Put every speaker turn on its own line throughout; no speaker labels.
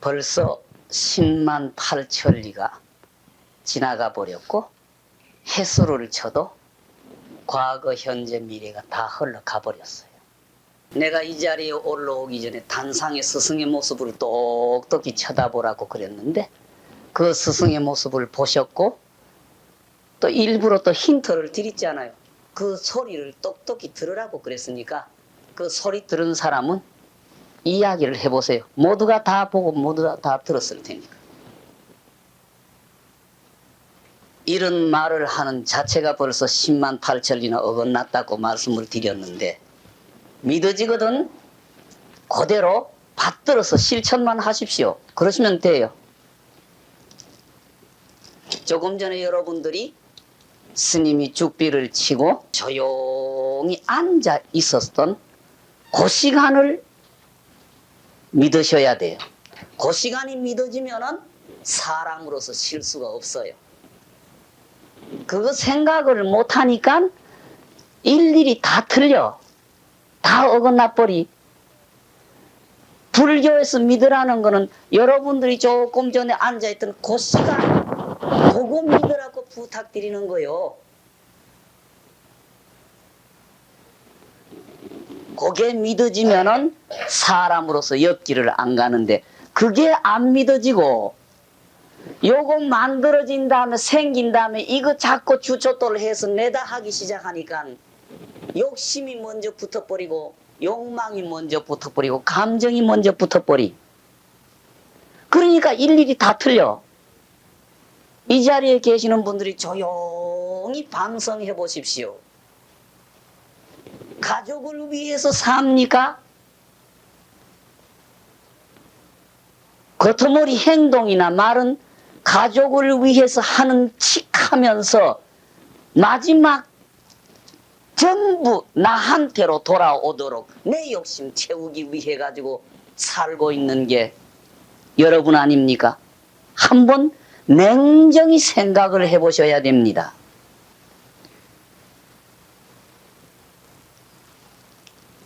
벌써 10만 8천리가 지나가 버렸고 해수를 쳐도 과거, 현재, 미래가 다 흘러가 버렸어요. 내가 이 자리에 올라오기 전에 단상의 스승의 모습을 똑똑히 쳐다보라고 그랬는데 그 스승의 모습을 보셨고 또 일부러 또 힌트를 드렸잖아요. 그 소리를 똑똑히 들으라고 그랬으니까 그 소리 들은 사람은 이야기를 해보세요. 모두가 다 보고 모두가 다 들었을 테니까. 이런 말을 하는 자체가 벌써 10만 8천리나 어긋났다고 말씀을 드렸는데 믿어지거든 그대로 받들어서 실천만 하십시오. 그러시면 돼요. 조금 전에 여러분들이 스님이 죽비를 치고 조용히 앉아 있었던 그 시간을 믿으셔야 돼요. 그 시간이 믿어지면은 사람으로서 실수가 없어요. 그거 생각을 못하니까 일일이 다 틀려. 다 어긋나 버리. 불교에서 믿으라는 거는 여러분들이 조금 전에 앉아있던 그 시간 그거 믿으라고 부탁드리는 거요. 그게 믿어지면은 사람으로서 옆길을 안 가는데 그게 안 믿어지고 요거 만들어진 다음에 생긴 다음에 이거 자꾸 주춧돌을 해서 내다 하기 시작하니까 욕심이 먼저 붙어버리고 욕망이 먼저 붙어버리고 감정이 먼저 붙어버리. 그러니까 일일이 다 틀려. 이 자리에 계시는 분들이 조용히 반성해 보십시오. 가족을 위해서 삽니까? 겉머리 행동이나 말은 가족을 위해서 하는 칙하면서 마지막 전부 나한테로 돌아오도록 내 욕심 채우기 위해 가지고 살고 있는 게 여러분 아닙니까? 한번 냉정히 생각을 해보셔야 됩니다.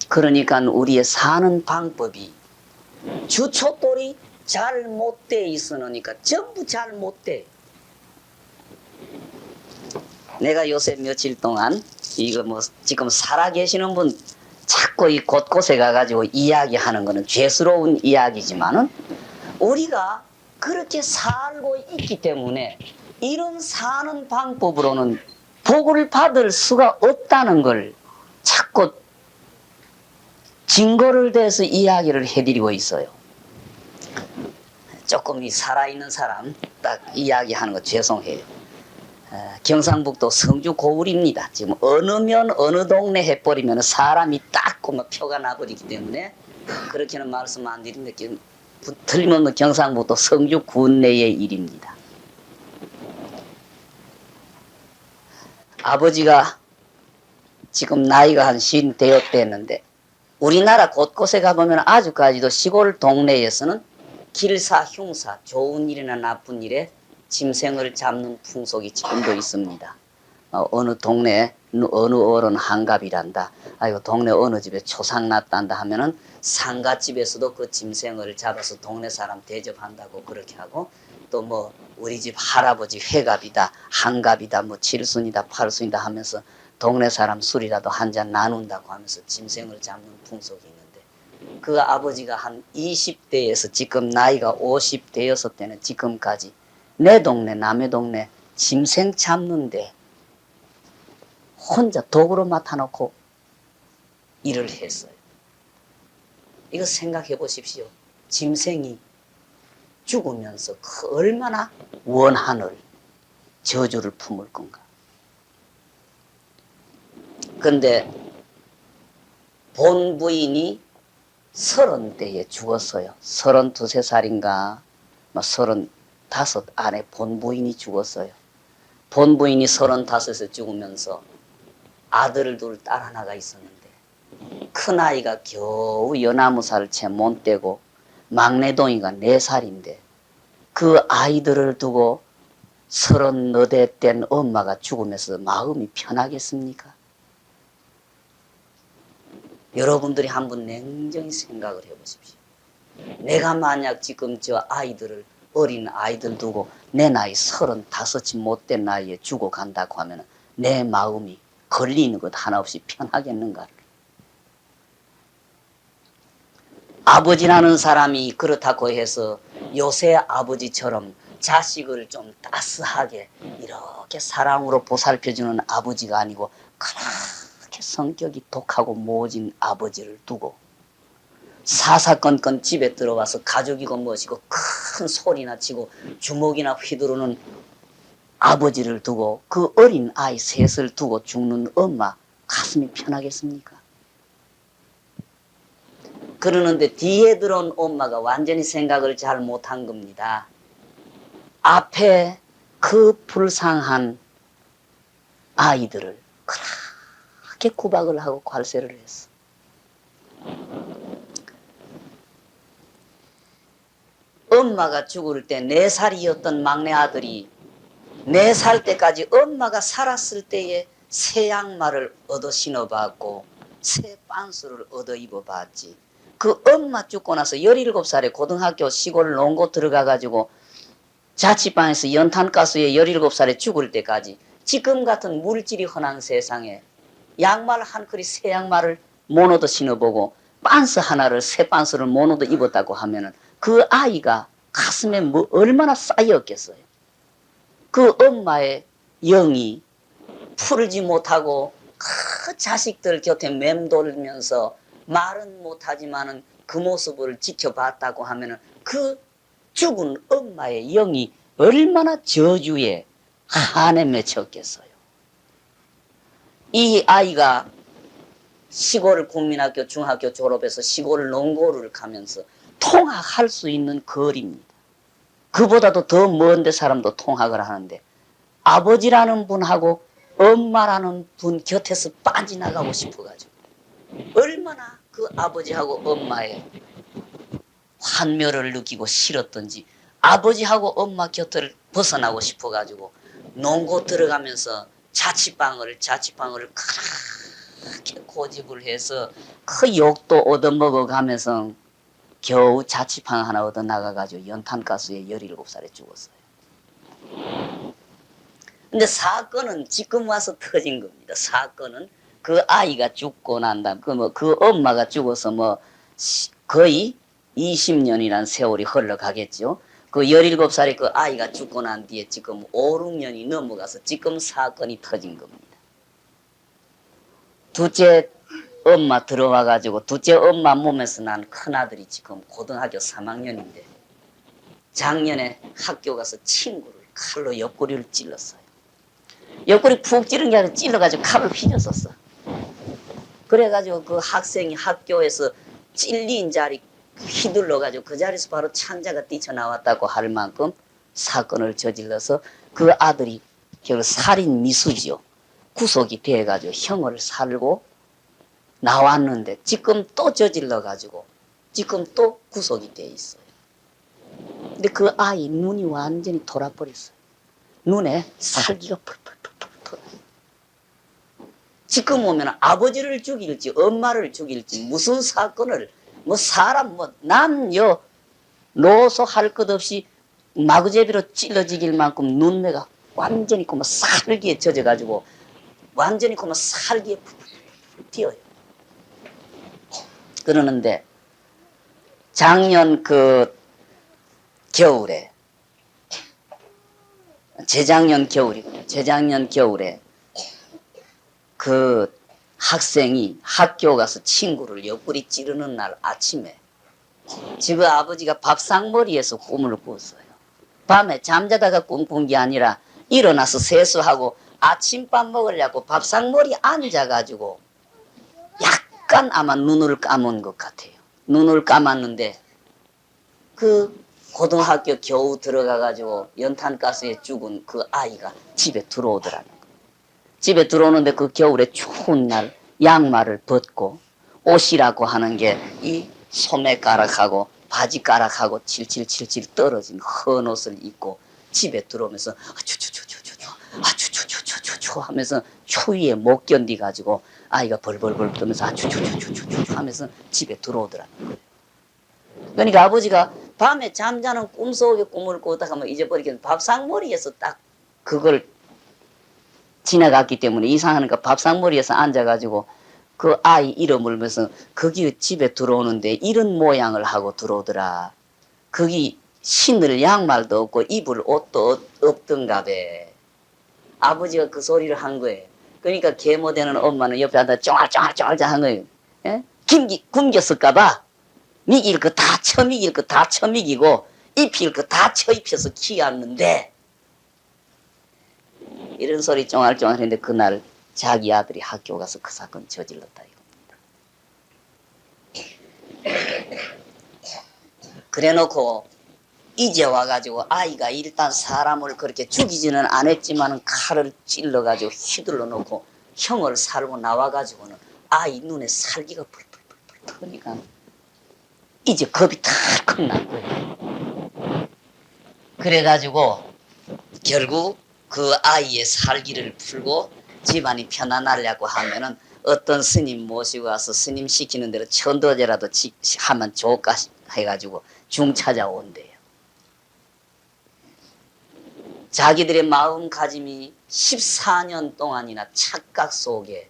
그러니까 우리의 사는 방법이 주춧돌이 잘 못 돼 있으니까 전부 잘 못 돼. 내가 요새 며칠 동안 이거 뭐 지금 살아 계시는 분 자꾸 이 곳곳에 가가지고 이야기하는 거는 죄스러운 이야기지만은 우리가 그렇게 살고 있기 때문에 이런 사는 방법으로는 복을 받을 수가 없다는 걸 자꾸 증거를 대서 이야기를 해드리고 있어요. 조금 이 살아있는 사람 딱 이야기하는 거 죄송해요. 경상북도 성주 고을입니다. 지금 어느 면 어느 동네 해버리면 사람이 딱 뭐 표가 나버리기 때문에 그렇게는 말씀 안 드리는데 틀림없는 경상북도 성주 군내의 일입니다. 아버지가 지금 나이가 한 50 되었댔는데 우리나라 곳곳에 가보면 아직까지도 시골 동네에서는 길사, 흉사, 좋은 일이나 나쁜 일에 짐승을 잡는 풍속이 지금도 있습니다. 어느 동네 어느 어른 한갑이란다. 아이고 동네 어느 집에 초상 났단다 하면은 상가집에서도 그 짐승을 잡아서 동네 사람 대접한다고 그렇게 하고 또 뭐 우리 집 할아버지 회갑이다, 한갑이다, 뭐 칠순이다, 팔순이다 하면서 동네 사람 술이라도 한 잔 나눈다고 하면서 짐승을 잡는 풍속이 있는데 그 아버지가 한 20대에서 지금 나이가 50 되었을 때는 지금까지 내 동네 남의 동네 짐승 잡는데 혼자 도구로 맡아놓고 일을 했어요. 이거 생각해 보십시오. 짐승이 죽으면서 그 얼마나 원한을 저주를 품을 건가. 근데 본 부인이 30대에 죽었어요. 32, 3살인가 35 안에 본 부인이 죽었어요. 본 부인이 35에 죽으면서 아들 둘, 딸 하나가 있었는데 큰아이가 겨우 연나무살을 채 못 떼고 막내동이가 4살인데 그 아이들을 두고 34대 된 엄마가 죽으면서 마음이 편하겠습니까? 여러분들이 한번 냉정히 생각을 해보십시오. 내가 만약 지금 저 아이들을 어린 아이들 두고 내 나이 35이 못된 나이에 죽어간다고 하면 내 마음이 걸리는 것 하나 없이 편하겠는가? 아버지라는 사람이 그렇다고 해서 요새 아버지처럼 자식을 좀 따스하게 이렇게 사랑으로 보살펴주는 아버지가 아니고 그렇게 성격이 독하고 모진 아버지를 두고 사사건건 집에 들어와서 가족이고 무엇이고 큰 소리나 치고 주먹이나 휘두르는 아버지를 두고 그 어린 아이 셋을 두고 죽는 엄마 가슴이 편하겠습니까? 그러는데 뒤에 들어온 엄마가 완전히 생각을 잘 못한 겁니다. 앞에 그 불쌍한 아이들을 그렇게 구박을 하고 괄세를 했어. 엄마가 죽을 때 4살이었던 막내 아들이 4살 때까지 엄마가 살았을 때에 새 양말을 얻어 신어봤고 새 빤스를 얻어 입어봤지. 그 엄마 죽고 나서 17살에 고등학교 시골 농고 들어가가지고 자취방에서 연탄가스에 17살에 죽을 때까지 지금 같은 물질이 흔한 세상에 양말 한 컬이 새 양말을 못 얻어 신어보고 빤스 하나를 새 빤스를 못 얻어 입었다고 하면은 그 아이가 가슴에 뭐 얼마나 쌓였겠어요. 그 엄마의 영이 풀지 못하고 그 자식들 곁에 맴돌면서 말은 못하지만은 그 모습을 지켜봤다고 하면은 그 죽은 엄마의 영이 얼마나 저주에 한에 맺혔겠어요. 이 아이가 시골 국민학교 중학교 졸업해서 시골 농고를 가면서 통학할 수 있는 거리입니다. 그보다도 더 먼데 사람도 통학을 하는데 아버지라는 분하고 엄마라는 분 곁에서 빠져나가고 싶어가지고 얼마나 그 아버지하고 엄마의 환멸을 느끼고 싫었던지 아버지하고 엄마 곁을 벗어나고 싶어가지고 농고 들어가면서 자취방을 그렇게 고집을 해서 그 욕도 얻어먹어가면서 겨우 자취방 하나 얻어 나가가지고 연탄가스에 17살에 죽었어요. 근데 사건은 지금 와서 터진 겁니다. 사건은 그 아이가 죽고 난 다음 그 엄마가 죽어서 거의 20년이라는 세월이 흘러가겠죠. 그 17살에 그 아이가 죽고 난 뒤에 지금 5, 6년이 넘어가서 지금 사건이 터진 겁니다. 둘째 엄마 들어와가지고 둘째 엄마 몸에서 난 큰아들이 지금 고등학교 3학년인데 작년에 학교 가서 친구를 칼로 옆구리를 찔렀어요. 옆구리 푹 찌른 게 아니라 찔러가지고 칼을 휘졌었어. 그래가지고 그 학생이 학교에서 찔린 자리 휘둘러가지고 그 자리에서 바로 창자가 뛰쳐나왔다고 할 만큼 사건을 저질러서 그 아들이 결국 살인 미수지요. 구속이 돼가지고 형을 살고 나왔는데 지금 또 저질러가지고 지금 또 구속이 돼 있어요. 근데 그 아이 눈이 완전히 돌아버렸어요. 눈에 살기가 펄펄펄펄 돌아요. 지금 오면 아버지를 죽일지 엄마를 죽일지 무슨 사건을 사람 남여 노소 할 것 없이 마구제비로 찔러지길 만큼 눈매가 완전히 살기에 젖어가지고 완전히 살기에 뛰어요. 그러는데 작년 그 겨울에 재작년 겨울에 그 학생이 학교 가서 친구를 옆구리 찌르는 날 아침에 지금 아버지가 밥상머리에서 꿈을 꿨어요. 밤에 잠자다가 꿈꾼 게 아니라 일어나서 세수하고 아침밥 먹으려고 밥상머리 앉아가지고 약간 아마 눈을 감은 것 같아요. 눈을 감았는데 그 고등학교 겨우 들어가가지고 연탄가스에 죽은 그 아이가 집에 들어오더라는 거예요. 집에 들어오는데 그 겨울에 추운 날 양말을 벗고 옷이라고 하는 게 이 소매가락하고 바지가락하고 칠칠 떨어진 헌 옷을 입고 집에 들어오면서 아추추추추추추 하면서 추위에 못 견디가지고 아이가 벌벌벌 떨면서 아추추추추추 하면서 집에 들어오더라는 거예요. 그러니까 아버지가 밤에 잠자는 꿈속에 꿈을 꾸다가 뭐 잊어버리겠는데 밥상머리에서 딱 그걸 지나갔기 때문에 이상하니까 밥상머리에서 앉아가지고 그 아이 이름을 면서 거기 집에 들어오는데 이런 모양을 하고 들어오더라. 거기 신을 양말도 없고 입을 옷도 없던가 봐. 아버지가 그 소리를 한 거예요. 그러니까 계모되는 엄마는 옆에 앉아 쫑알쫑알쫑알 한 거예요. 예? 굶겼을까봐 미길 거 다 처미길 거 다 처미기고 입힐 거 다 처입혀서 키웠는데 이런 소리 쫑알쫑알 했는데 그날 자기 아들이 학교 가서 그 사건 저질렀다 이겁니다. 그래놓고 이제 와가지고 아이가 일단 사람을 그렇게 죽이지는 않았지만 칼을 찔러가지고 휘둘러 놓고 형을 살고 나와가지고는 아이 눈에 살기가 펄펄펄펄 터니까 이제 겁이 털컥 난 거예요. 그래가지고 결국 그 아이의 살기를 풀고 집안이 편안하려고 하면은 어떤 스님 모시고 와서 스님 시키는 대로 천도제라도 하면 좋을까 해가지고 중 찾아온대요. 자기들의 마음가짐이 14년 동안이나 착각 속에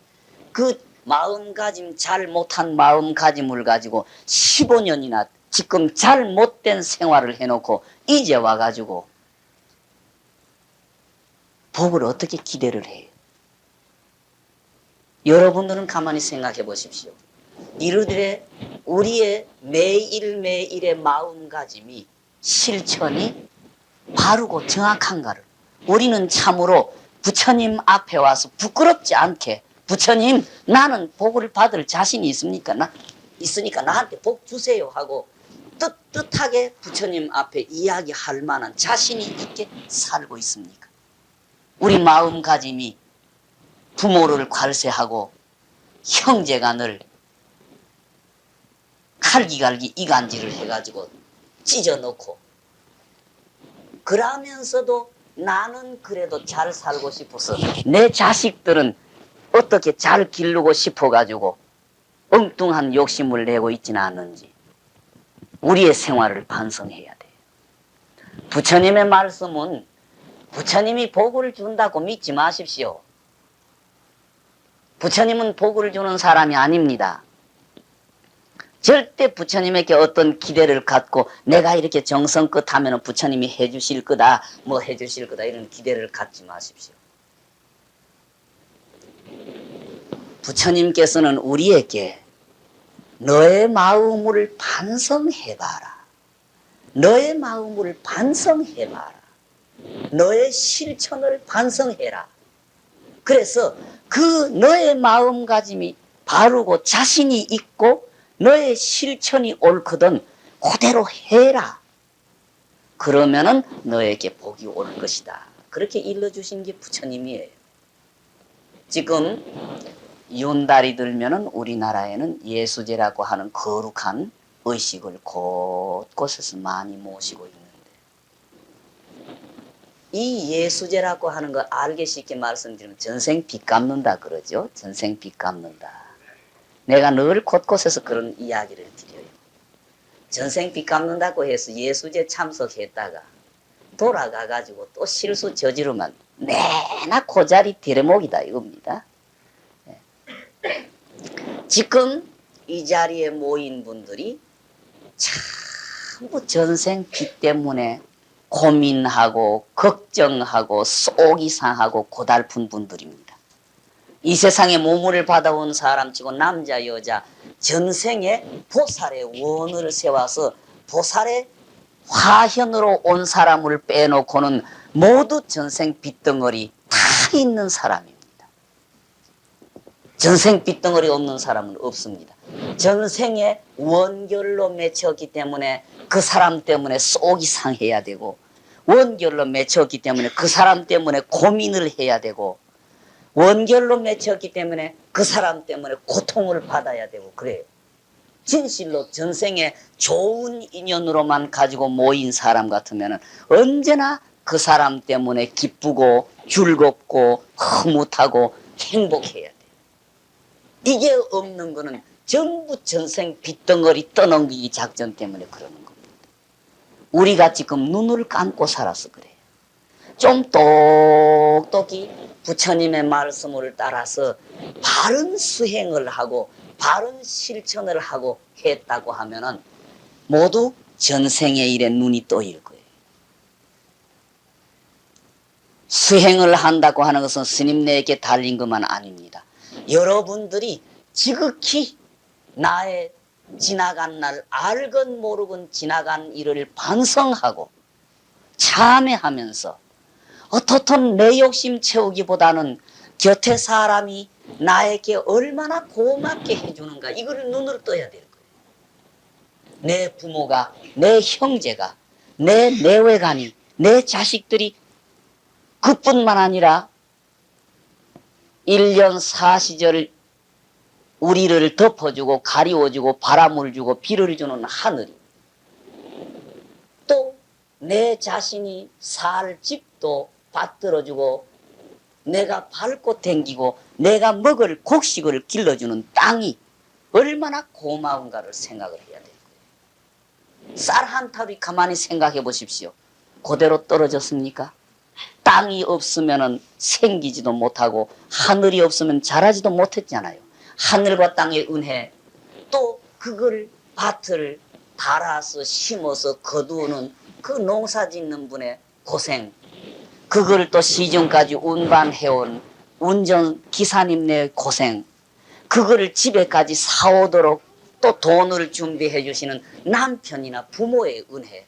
그 마음가짐 잘 못한 마음가짐을 가지고 15년이나 지금 잘 못된 생활을 해놓고 이제 와가지고 복을 어떻게 기대를 해요? 여러분들은 가만히 생각해 보십시오. 이르들의 우리의 매일매일의 마음가짐이 실천이 바르고 정확한가를 우리는 참으로 부처님 앞에 와서 부끄럽지 않게 부처님 나는 복을 받을 자신이 있습니까? 있으니까 나한테 복 주세요 하고 뜻하게 부처님 앞에 이야기할 만한 자신이 있게 살고 있습니까? 우리 마음가짐이 부모를 괄세하고 형제간을 칼기갈기 이간질을 해가지고 찢어놓고 그러면서도 나는 그래도 잘 살고 싶어서 내 자식들은 어떻게 잘 기르고 싶어가지고 엉뚱한 욕심을 내고 있지는 않는지 우리의 생활을 반성해야 돼요. 부처님의 말씀은 부처님이 복을 준다고 믿지 마십시오. 부처님은 복을 주는 사람이 아닙니다. 절대 부처님에게 어떤 기대를 갖고 내가 이렇게 정성껏 하면 부처님이 해주실 거다 뭐 해주실 거다 이런 기대를 갖지 마십시오. 부처님께서는 우리에게 너의 마음을 반성해봐라. 너의 마음을 반성해봐라. 너의 실천을 반성해라. 그래서 그 너의 마음가짐이 바르고 자신이 있고 너의 실천이 옳거든 그대로 해라. 그러면은 너에게 복이 올 것이다. 그렇게 일러주신 게 부처님이에요. 지금 윤달이 들면은 우리나라에는 예수제라고 하는 거룩한 의식을 곳곳에서 많이 모시고 있는데 이 예수제라고 하는 거 알기 쉽게 말씀드리면 전생 빚 갚는다 그러죠. 전생 빚 갚는다. 내가 늘 곳곳에서 그런 이야기를 드려요. 전생 빚 갚는다고 해서 예수제 참석했다가 돌아가가지고 또 실수 저지르면 내나 그 자리 대레목이다 이겁니다. 지금 이 자리에 모인 분들이 전부 전생 빚 때문에 고민하고 걱정하고 속이 상하고 고달픈 분들입니다. 이 세상에 모물을 받아온 사람치고 남자 여자 전생에 보살의 원을 세워서 보살의 화현으로 온 사람을 빼놓고는 모두 전생 빚덩어리 다 있는 사람입니다. 전생 빚덩어리 없는 사람은 없습니다. 전생에 원결로 맺혔기 때문에 그 사람 때문에 속이 상해야 되고 원결로 맺혔기 때문에 그 사람 때문에 고민을 해야 되고 원결로 맺혔기 때문에 그 사람 때문에 고통을 받아야 되고 그래요. 진실로 전생에 좋은 인연으로만 가지고 모인 사람 같으면 언제나 그 사람 때문에 기쁘고 즐겁고 흐뭇하고 행복해야 돼요. 이게 없는 거는 전부 전생 빚덩어리 떠넘기기 작전 때문에 그러는 겁니다. 우리가 지금 눈을 감고 살아서 그래요. 좀 똑똑히 부처님의 말씀을 따라서 바른 수행을 하고 바른 실천을 하고 했다고 하면은 모두 전생의 일에 눈이 떠일 거예요. 수행을 한다고 하는 것은 스님네에게 달린 것만 아닙니다. 여러분들이 지극히 나의 지나간 날 알건 모르건 지나간 일을 반성하고 참회하면서 어떻든 내 욕심 채우기보다는 곁에 사람이 나에게 얼마나 고맙게 해주는가 이걸 눈으로 떠야 될 거예요. 내 부모가, 내 형제가, 내 내외간이, 내 자식들이 그뿐만 아니라 1년 사시절 우리를 덮어주고 가리워주고 바람을 주고 비를 주는 하늘이 또 내 자신이 살 집도 받들어주고 내가 밟고 댕기고 내가 먹을 곡식을 길러주는 땅이 얼마나 고마운가를 생각을 해야 돼요. 쌀 한 탑이 가만히 생각해 보십시오. 그대로 떨어졌습니까? 땅이 없으면 생기지도 못하고 하늘이 없으면 자라지도 못했잖아요. 하늘과 땅의 은혜 또 그걸 밭을 달아서 심어서 거두는 그 농사 짓는 분의 고생 그걸 또 시중까지 운반해온 운전기사님네 고생 그거를 집에까지 사오도록 또 돈을 준비해 주시는 남편이나 부모의 은혜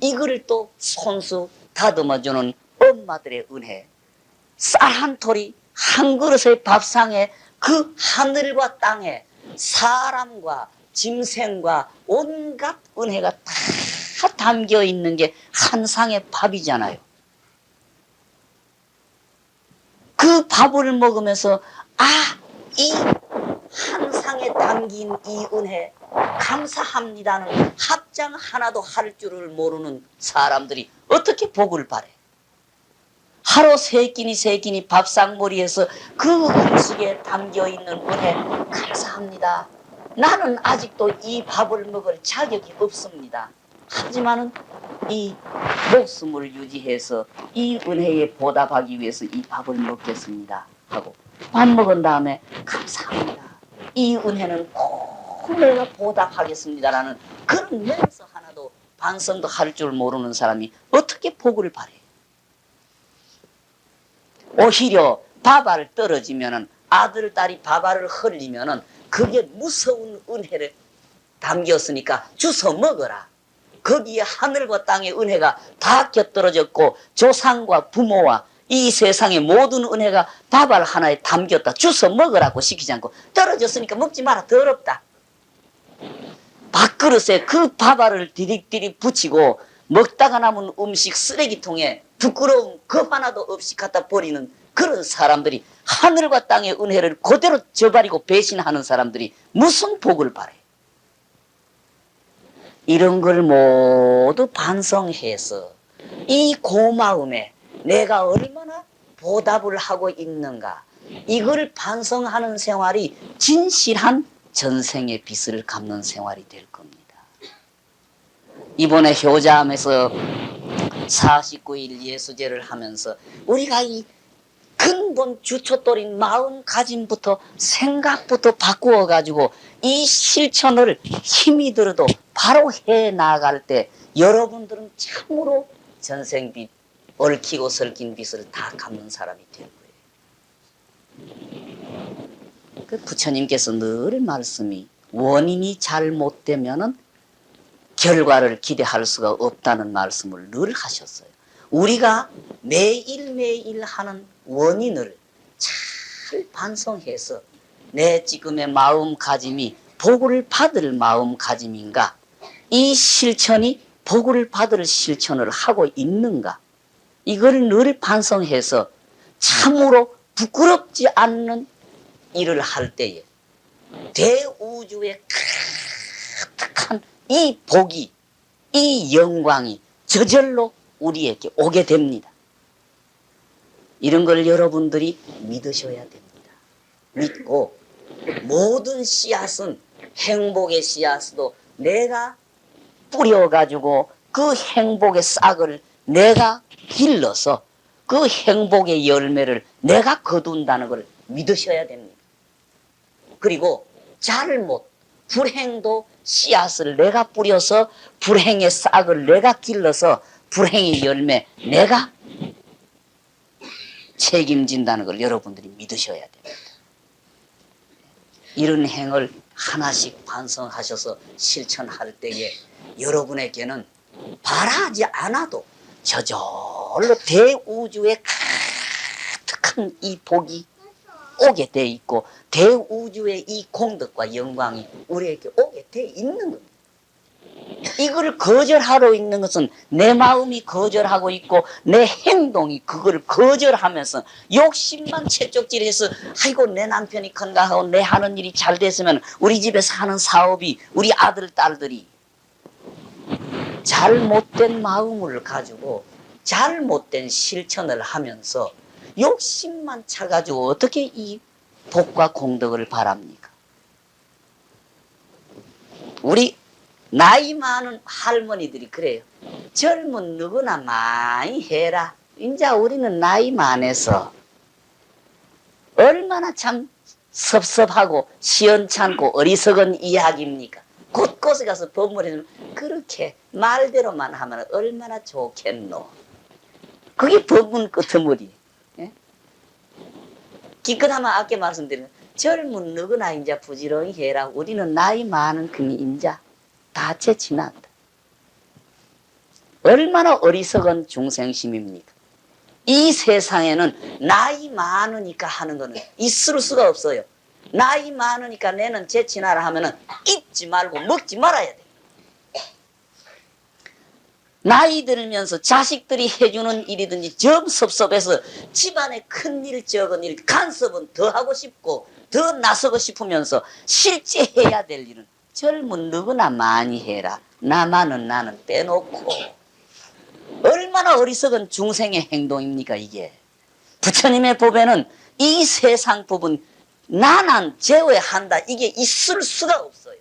이거를 또 손수 다듬어주는 엄마들의 은혜 쌀 한 톨이 한 그릇의 밥상에 그 하늘과 땅에 사람과 짐승과 온갖 은혜가 다 담겨 있는 게 한 상의 밥이잖아요. 그 밥을 먹으면서 이 한 상에 담긴 이 은혜 감사합니다는 합장 하나도 할 줄을 모르는 사람들이 어떻게 복을 바래? 하루 세 끼니 밥상머리에서 그 음식에 담겨있는 은혜 감사합니다. 나는 아직도 이 밥을 먹을 자격이 없습니다. 하지만은 이 목숨을 유지해서 이 은혜에 보답하기 위해서 이 밥을 먹겠습니다 하고 밥 먹은 다음에 감사합니다. 이 은혜는 꼭 내가 보답하겠습니다라는 그런 맹서 하나도 반성도 할 줄 모르는 사람이 어떻게 복을 바래? 오히려 밥알 떨어지면은 아들 딸이 밥알을 흘리면은 그게 무서운 은혜를 담겼으니까 주워 먹어라. 거기에 하늘과 땅의 은혜가 다 곁들어졌고 조상과 부모와 이 세상의 모든 은혜가 밥알 하나에 담겼다. 주워 먹으라고 시키지 않고 떨어졌으니까 먹지 마라. 더럽다. 밥그릇에 그 밥알을 디릭디릭 붙이고 먹다가 남은 음식 쓰레기통에 부끄러움 겁 하나도 없이 갖다 버리는 그런 사람들이 하늘과 땅의 은혜를 그대로 저버리고 배신하는 사람들이 무슨 복을 바래? 이런 걸 모두 반성해서 이 고마움에 내가 얼마나 보답을 하고 있는가 이걸 반성하는 생활이 진실한 전생의 빚을 갚는 생활이 될 겁니다. 이번에 효자암에서 49일 예수제를 하면서 우리가 이 근본 주춧돌인 마음가짐부터 생각부터 바꾸어 가지고 이 실천을 힘이 들어도 바로 해 나갈 때 여러분들은 참으로 전생빚 얽히고 설킨 빚을 다 갚는 사람이 될 거예요. 그 부처님께서 늘 말씀이 원인이 잘못되면은 결과를 기대할 수가 없다는 말씀을 늘 하셨어요. 우리가 매일매일 하는 원인을 잘 반성해서 내 지금의 마음가짐이 복을 받을 마음가짐인가 이 실천이 복을 받을 실천을 하고 있는가 이걸 늘 반성해서 참으로 부끄럽지 않는 일을 할 때에 대우주의 가득한 이 복이 이 영광이 저절로 우리에게 오게 됩니다. 이런 걸 여러분들이 믿으셔야 됩니다. 믿고 모든 씨앗은 행복의 씨앗도 내가 뿌려가지고 그 행복의 싹을 내가 길러서 그 행복의 열매를 내가 거둔다는 걸 믿으셔야 됩니다. 그리고 잘못, 불행도 씨앗을 내가 뿌려서 불행의 싹을 내가 길러서 불행의 열매 내가 책임진다는 걸 여러분들이 믿으셔야 됩니다. 이런 행을 하나씩 반성하셔서 실천할 때에 여러분에게는 바라지 않아도 저절로 대우주의 가득한 이 복이 오게 돼 있고 대우주의 이 공덕과 영광이 우리에게 오게 돼 있는 겁니다. 이걸 거절하러 있는 것은 내 마음이 거절하고 있고 내 행동이 그걸 거절하면서 욕심만 채쪽질해서 아이고 내 남편이 건강하고 내 하는 일이 잘 됐으면 우리 집에서 하는 사업이 우리 아들 딸들이 잘못된 마음을 가지고 잘못된 실천을 하면서 욕심만 차가지고 어떻게 이 복과 공덕을 바랍니까? 우리 나이 많은 할머니들이 그래요. 젊은 누구나 많이 해라. 이제 우리는 나이 많아서 얼마나 참 섭섭하고 시원찮고 어리석은 이야기입니까? 곳곳에 가서 법문에는 그렇게 말대로만 하면 얼마나 좋겠노. 그게 법문 끄트머리. 예? 기껏하면 아까 말씀드린 젊은 누구나 이제 부지런히 해라. 우리는 나이 많은 그니 인자 다 지난다. 얼마나 어리석은 중생심입니까? 이 세상에는 나이 많으니까 하는 거는 있을 수가 없어요. 나이 많으니까 내는 재치나라 하면은 잊지 말고 먹지 말아야 돼. 나이 들면서 자식들이 해주는 일이든지 좀 섭섭해서 집안에 큰일 적은 일 간섭은 더 하고 싶고 더 나서고 싶으면서 실제 해야 될 일은 젊은 누구나 많이 해라. 나만은 나는 빼놓고. 얼마나 어리석은 중생의 행동입니까 이게. 부처님의 법에는 이 세상 법은 나난 제외한다. 이게 있을 수가 없어요.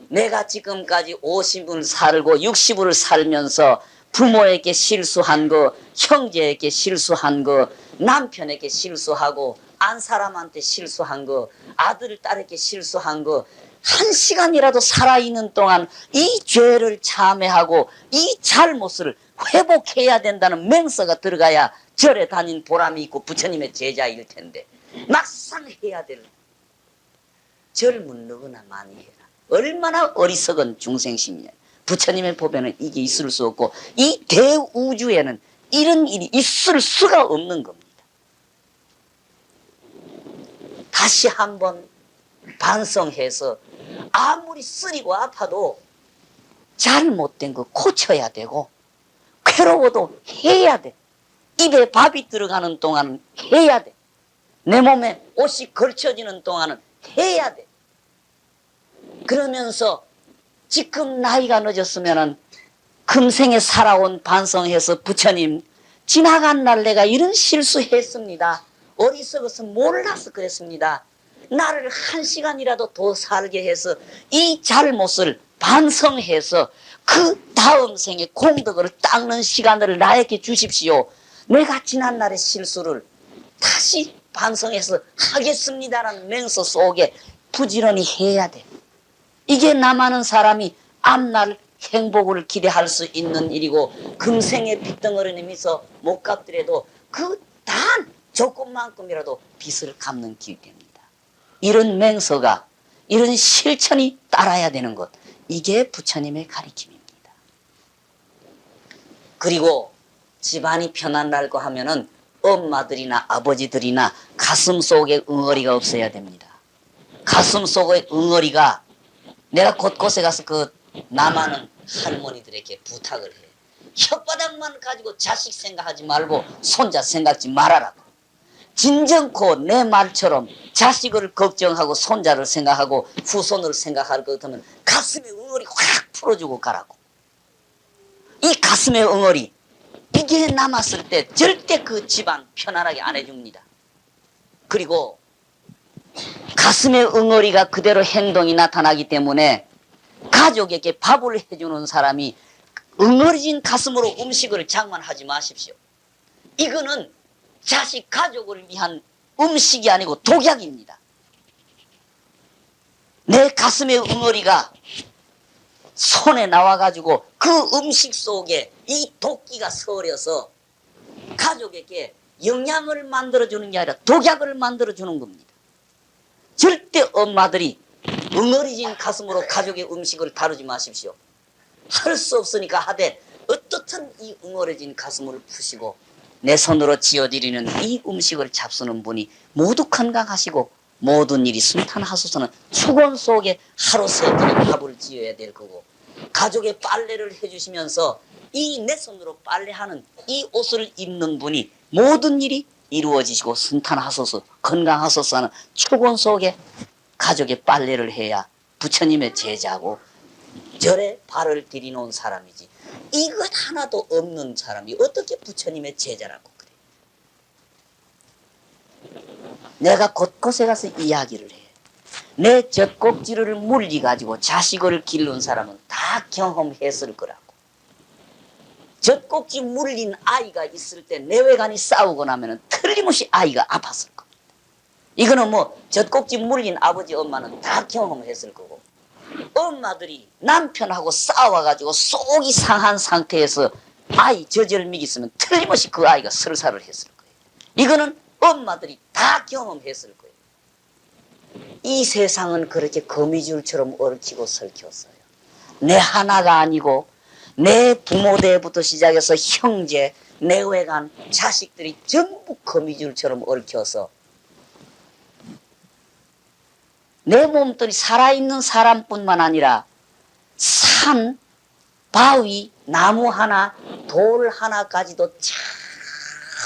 내가 지금까지 50을 살고 60을 살면서 부모에게 실수한 거, 형제에게 실수한 거, 남편에게 실수하고 안 사람한테 실수한 거, 아들 딸에게 실수한 거, 한 시간이라도 살아있는 동안 이 죄를 참회하고 이 잘못을 회복해야 된다는 맹서가 들어가야 절에 다닌 보람이 있고 부처님의 제자일 텐데 막상 해야 될 젊은 누구나 많이 해라. 얼마나 어리석은 중생심이냐. 부처님의 법에는 이게 있을 수 없고 이 대우주에는 이런 일이 있을 수가 없는 겁니다. 다시 한번 반성해서 아무리 쓰리고 아파도 잘못된 거 고쳐야 되고 괴로워도 해야 돼. 입에 밥이 들어가는 동안은 해야 돼. 내 몸에 옷이 걸쳐지는 동안은 해야 돼. 그러면서 지금 나이가 늦었으면은 금생에 살아온 반성해서 부처님 지나간 날 내가 이런 실수했습니다. 어리석어서 몰라서 그랬습니다. 나를 한 시간이라도 더 살게 해서 이 잘못을 반성해서 그 다음 생에 공덕을 닦는 시간을 나에게 주십시오. 내가 지난날의 실수를 다시 반성해서 하겠습니다라는 맹서 속에 부지런히 해야 돼. 이게 남아는 사람이 앞날 행복을 기대할 수 있는 일이고 금생의 빚덩어리니 미서 못 갚더라도 그 단 조금만큼이라도 빚을 갚는 길이 됩니다. 이런 맹서가 이런 실천이 따라야 되는 것, 이게 부처님의 가르침입니다. 그리고 집안이 편안하고 하면은 엄마들이나 아버지들이나 가슴 속에 응어리가 없어야 됩니다. 가슴 속에 응어리가 내가 곳곳에 가서 그 남아는 할머니들에게 부탁을 해. 혓바닥만 가지고 자식 생각하지 말고 손자 생각지 말아라. 진정코 내 말처럼 자식을 걱정하고 손자를 생각하고 후손을 생각할 것 같으면 가슴에 응어리 확 풀어주고 가라고. 이 가슴의 응어리 이게 남았을 때 절대 그 집안 편안하게 안 해줍니다. 그리고 가슴의 응어리가 그대로 행동이 나타나기 때문에 가족에게 밥을 해주는 사람이 응어리진 가슴으로 음식을 장만하지 마십시오. 이거는 자식 가족을 위한 음식이 아니고 독약입니다. 내 가슴의 응어리가 손에 나와가지고 그 음식 속에 이 도끼가 서려서 가족에게 영양을 만들어주는 게 아니라 독약을 만들어주는 겁니다. 절대 엄마들이 응어리진 가슴으로 가족의 음식을 다루지 마십시오. 할 수 없으니까 하되 어떻든 이 응어리진 가슴을 푸시고 내 손으로 지어드리는 이 음식을 잡수는 분이 모두 건강하시고 모든 일이 순탄하소서는 축원 속에 하루 세 끼를 밥을 지어야 될 거고, 가족의 빨래를 해주시면서 이 내 손으로 빨래하는 이 옷을 입는 분이 모든 일이 이루어지시고 순탄하소서 건강하소서 하는 축원 속에 가족의 빨래를 해야 부처님의 제자고 절에 발을 들이놓은 사람이지, 이것 하나도 없는 사람이 어떻게 부처님의 제자라고 그래. 내가 곳곳에 가서 이야기를 해. 내 젖꼭지를 물리 가지고 자식을 기른 사람은 다 경험했을 거라고. 젖꼭지 물린 아이가 있을 때 내외간이 싸우고 나면 틀림없이 아이가 아팠을 겁니다. 이거는 뭐 젖꼭지 물린 아버지 엄마는 다 경험했을 거고, 엄마들이 남편하고 싸워가지고 속이 상한 상태에서 아이 젖을 먹였으면 틀림없이 그 아이가 설사를 했을 거예요. 이거는 엄마들이 다 경험했을 거예요. 이 세상은 그렇게 거미줄처럼 얽히고 설켰어요. 내 하나가 아니고 내 부모 때부터 시작해서 형제, 내외간, 자식들이 전부 거미줄처럼 얽혀서 내 몸뚱이 살아있는 사람뿐만 아니라 산, 바위, 나무 하나, 돌 하나까지도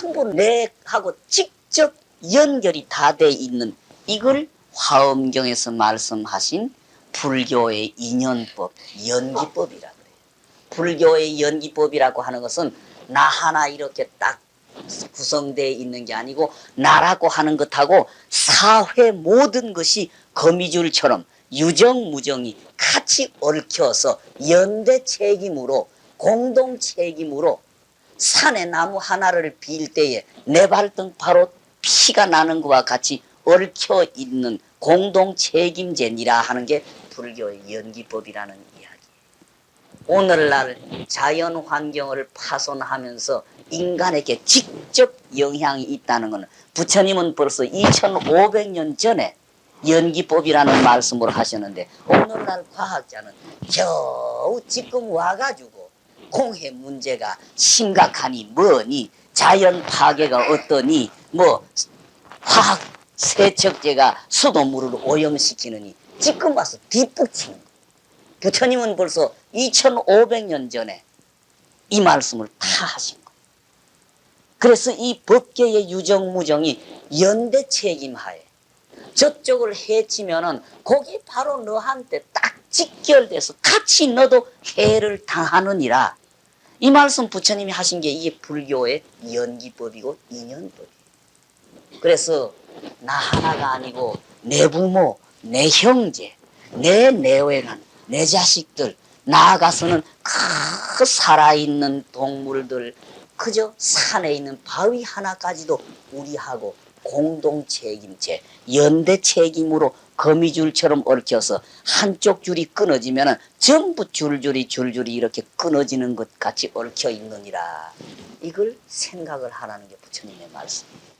전부 내하고 직접 연결이 다 돼 있는, 이걸 화엄경에서 말씀하신 불교의 인연법, 연기법이라 그래요. 불교의 연기법이라고 하는 것은 나 하나 이렇게 딱 구성되어 있는 게 아니고 나라고 하는 것하고 사회 모든 것이 거미줄처럼 유정무정이 같이 얽혀서 연대 책임으로, 공동 책임으로 산의 나무 하나를 빌 때에 내 발등 바로 피가 나는 것과 같이 얽혀 있는 공동 책임제니라 하는 게 불교의 연기법이라는 이야기. 오늘날 자연 환경을 파손하면서 인간에게 직접 영향이 있다는 것은 부처님은 벌써 2500년 전에 연기법이라는 말씀을 하셨는데, 오늘날 과학자는 겨우 지금 와가지고 공해 문제가 심각하니 뭐니, 자연 파괴가 어떠니, 뭐 화학 세척제가 수돗물을 오염시키느니 지금 와서 뒷북치는 거예요. 부처님은 벌써 2500년 전에 이 말씀을 다 하신 거예요. 그래서 이 법계의 유정무정이 연대 책임하에 저쪽을 해치면은 거기 바로 너한테 딱 직결돼서 같이 너도 해를 당하느니라. 이 말씀 부처님이 하신 게 이게 불교의 연기법이고 인연법이에요. 그래서 나 하나가 아니고 내 부모, 내 형제, 내 내외간, 내 자식들, 나아가서는 그 살아있는 동물들, 그저 산에 있는 바위 하나까지도 우리하고 공동 책임제, 연대 책임으로 거미줄처럼 얽혀서 한쪽 줄이 끊어지면 전부 줄줄이 이렇게 끊어지는 것 같이 얽혀 있느니라. 이걸 생각을 하라는 게 부처님의 말씀입니다.